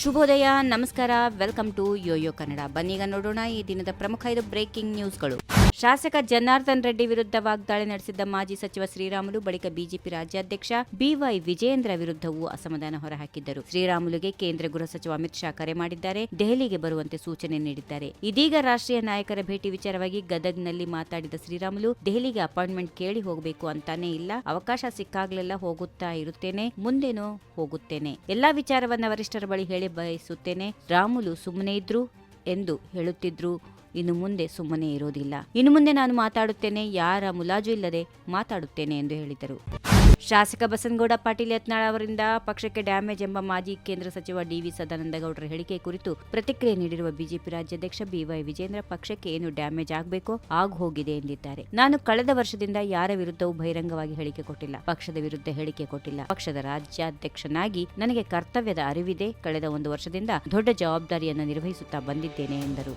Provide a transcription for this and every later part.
ಶುಭೋದಯ, ನಮಸ್ಕಾರ, welcome to Yoyo Kannada. ಬನ್ನೀಗ ನೋಡೋಣ ಈ ದಿನದ ಪ್ರಮುಖ 5 ಬ್ರೇಕಿಂಗ್ ನ್ಯೂಸ್ಗಳು. ಶಾಸಕ ಜನಾರ್ದನ್ ರೆಡ್ಡಿ ವಿರುದ್ಧ ವಾಗ್ದಾಳಿ ನಡೆಸಿದ್ದ ಮಾಜಿ ಸಚಿವ ಶ್ರೀರಾಮುಲು ಬಳಿಕ ಬಿಜೆಪಿ ರಾಜ್ಯಾಧ್ಯಕ್ಷ ಬಿವೈ ವಿಜಯೇಂದ್ರ ವಿರುದ್ಧವೂ ಅಸಮಾಧಾನ ಹೊರಹಾಕಿದ್ದರು. ಶ್ರೀರಾಮುಲುಗೆ ಕೇಂದ್ರ ಗೃಹ ಸಚಿವ ಅಮಿತ್ ಶಾ ಕರೆ ಮಾಡಿದ್ದಾರೆ, ದೆಹಲಿಗೆ ಬರುವಂತೆ ಸೂಚನೆ ನೀಡಿದ್ದಾರೆ. ಇದೀಗ ರಾಷ್ಟ್ರೀಯ ನಾಯಕರ ಭೇಟಿ ವಿಚಾರವಾಗಿ ಗದಗ್ನಲ್ಲಿ ಮಾತಾಡಿದ ಶ್ರೀರಾಮುಲು, ದೆಹಲಿಗೆ ಅಪಾಯಿಂಟ್ಮೆಂಟ್ ಕೇಳಿ ಹೋಗಬೇಕು ಅಂತಾನೆ ಇಲ್ಲ, ಅವಕಾಶ ಸಿಕ್ಕಾಗ್ಲೆಲ್ಲ ಹೋಗುತ್ತಾ ಇರುತ್ತೇನೆ, ಮುಂದೇನೋ ಹೋಗುತ್ತೇನೆ, ಎಲ್ಲಾ ವಿಚಾರವನ್ನ ವರಿಷ್ಠರ ಬಳಿ ಹೇಳಿ ಬಯಸುತ್ತೇನೆ. ರಾಮುಲು ಸುಮ್ಮನೆ ಇದ್ರು ಎಂದು ಹೇಳುತ್ತಿದ್ರು, ಇನ್ನು ಮುಂದೆ ಸುಮ್ಮನೆ ಇರೋದಿಲ್ಲ, ಇನ್ನು ಮುಂದೆ ನಾನು ಮಾತಾಡುತ್ತೇನೆ, ಯಾರ ಮುಲಾಜು ಇಲ್ಲದೆ ಮಾತಾಡುತ್ತೇನೆ ಎಂದು ಹೇಳಿದರು. ಶಾಸಕ ಬಸನಗೌಡ ಪಾಟೀಲ್ ಯತ್ನಾಳ್ ಅವರಿಂದ ಪಕ್ಷಕ್ಕೆ ಡ್ಯಾಮೇಜ್ ಎಂಬ ಮಾಜಿ ಕೇಂದ್ರ ಸಚಿವ ಡಿ.ವಿ. ಸದಾನಂದಗೌಡರ ಹೇಳಿಕೆ ಕುರಿತು ಪ್ರತಿಕ್ರಿಯೆ ನೀಡಿರುವ ಬಿಜೆಪಿ ರಾಜ್ಯಾಧ್ಯಕ್ಷ ಬಿವೈ ವಿಜಯೇಂದ್ರ, ಪಕ್ಷಕ್ಕೆ ಏನು ಡ್ಯಾಮೇಜ್ ಆಗಬೇಕೋ ಆಗ್ ಹೋಗಿದೆ ಎಂದಿದ್ದಾರೆ. ನಾನು ಕಳೆದ ವರ್ಷದಿಂದ ಯಾರ ವಿರುದ್ಧವೂ ಬಹಿರಂಗವಾಗಿ ಹೇಳಿಕೆ ಕೊಟ್ಟಿಲ್ಲ, ಪಕ್ಷದ ವಿರುದ್ಧ ಹೇಳಿಕೆ ಕೊಟ್ಟಿಲ್ಲ. ಪಕ್ಷದ ರಾಜ್ಯಾಧ್ಯಕ್ಷನಾಗಿ ನನಗೆ ಕರ್ತವ್ಯದ ಅರಿವಿದೆ. ಕಳೆದ 1 ವರ್ಷದಿಂದ ದೊಡ್ಡ ಜವಾಬ್ದಾರಿಯನ್ನು ನಿರ್ವಹಿಸುತ್ತಾ ಬಂದಿದ್ದೇನೆ ಎಂದರು.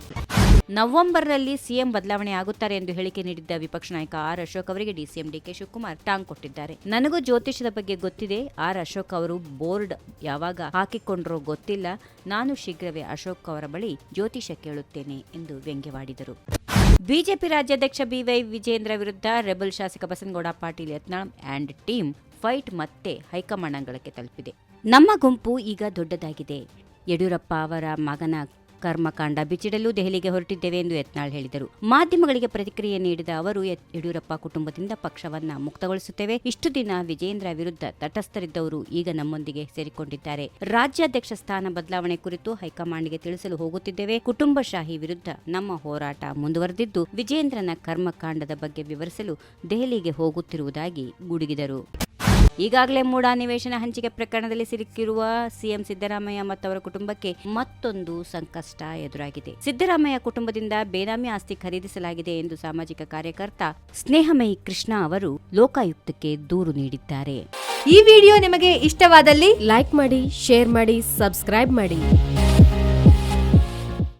ನವೆಂಬರ್ನಲ್ಲಿ ಸಿಎಂ ಬದಲಾವಣೆ ಆಗುತ್ತಾರೆ ಎಂದು ಹೇಳಿಕೆ ನೀಡಿದ್ದ ವಿಪಕ್ಷ ನಾಯಕ ಆರ್ ಅಶೋಕ್ ಅವರಿಗೆ ಡಿಸಿಎಂ ಡಿಕೆ ಶಿವಕುಮಾರ್ ಟಾಂಗ್ ಕೊಟ್ಟಿದ್ದಾರೆ. ನನಗೂ ಜ್ಯೋತಿಷದ ಬಗ್ಗೆ ಗೊತ್ತಿದೆ. ಆರ್ ಅಶೋಕ್ ಅವರು ಬೋರ್ಡ್ ಯಾವಾಗ ಹಾಕಿಕೊಂಡ್ರೋ ಗೊತ್ತಿಲ್ಲ. ನಾನು ಶೀಘ್ರವೇ ಅಶೋಕ್ ಅವರ ಬಳಿ ಜ್ಯೋತಿಷ ಕೇಳುತ್ತೇನೆ ಎಂದು ವ್ಯಂಗ್ಯವಾಡಿದರು. ಬಿಜೆಪಿ ರಾಜ್ಯಾಧ್ಯಕ್ಷ ಬಿವೈ ವಿಜಯೇಂದ್ರ ವಿರುದ್ಧ ರೆಬಲ್ ಶಾಸಕ Basanagouda Patil Yatnal and team fight ಮತ್ತೆ ಹೈಕಮಾಂಡ್ ಅಂಗಳಕ್ಕೆ ತಲುಪಿದೆ. ನಮ್ಮ ಗುಂಪು ಈಗ ದೊಡ್ಡದಾಗಿದೆ. ಯಡಿಯೂರಪ್ಪ ಅವರ ಮಗನ ಕರ್ಮಕಾಂಡ ಬಿಚ್ಚಿಡಲು ದೆಹಲಿಗೆ ಹೊರಟಿದ್ದೇವೆ ಎಂದು ಯತ್ನಾಳ್ ಹೇಳಿದರು. ಮಾಧ್ಯಮಗಳಿಗೆ ಪ್ರತಿಕ್ರಿಯೆ ನೀಡಿದ ಅವರು, ಯಡಿಯೂರಪ್ಪ ಕುಟುಂಬದಿಂದ ಪಕ್ಷವನ್ನ ಮುಕ್ತಗೊಳಿಸುತ್ತೇವೆ. ಇಷ್ಟು ದಿನ ವಿಜಯೇಂದ್ರ ವಿರುದ್ಧ ತಟಸ್ಥರಿದ್ದವರು ಈಗ ನಮ್ಮೊಂದಿಗೆ ಸೇರಿಕೊಂಡಿದ್ದಾರೆ. ರಾಜ್ಯಾಧ್ಯಕ್ಷ ಸ್ಥಾನ ಬದಲಾವಣೆ ಕುರಿತು ಹೈಕಮಾಂಡ್ಗೆ ತಿಳಿಸಲು ಹೋಗುತ್ತಿದ್ದೇವೆ. ಕುಟುಂಬಶಾಹಿ ವಿರುದ್ಧ ನಮ್ಮ ಹೋರಾಟ ಮುಂದುವರೆದಿದ್ದು, ವಿಜಯೇಂದ್ರನ ಕರ್ಮಕಾಂಡದ ಬಗ್ಗೆ ವಿವರಿಸಲು ದೆಹಲಿಗೆ ಹೋಗುತ್ತಿರುವುದಾಗಿ ಗುಡುಗಿದರು. ಈಗಾಗಲೇ ಮೂಡಾ ನಿವೇಶನ ಹಂಚಿಕೆ ಪ್ರಕರಣದಲ್ಲಿ ಸಿಲುಕಿರುವ ಸಿಎಂ ಸಿದ್ದರಾಮಯ್ಯ ಮತ್ತು ಅವರ ಕುಟುಂಬಕ್ಕೆ ಮತ್ತೊಂದು ಸಂಕಷ್ಟ ಎದುರಾಗಿದೆ. ಸಿದ್ದರಾಮಯ್ಯ ಕುಟುಂಬದಿಂದ ಬೇನಾಮಿ ಆಸ್ತಿ ಖರೀದಿಸಲಾಗಿದೆ ಎಂದು ಸಾಮಾಜಿಕ ಕಾರ್ಯಕರ್ತ ಸ್ನೇಹಮಯಿ ಕೃಷ್ಣ ಅವರು ಲೋಕಾಯುಕ್ತಕ್ಕೆ ದೂರು ನೀಡಿದ್ದಾರೆ. ಈ ವಿಡಿಯೋ ನಿಮಗೆ ಇಷ್ಟವಾದಲ್ಲಿ ಲೈಕ್ ಮಾಡಿ, ಶೇರ್ ಮಾಡಿ, ಸಬ್ಸ್ಕ್ರೈಬ್ ಮಾಡಿ.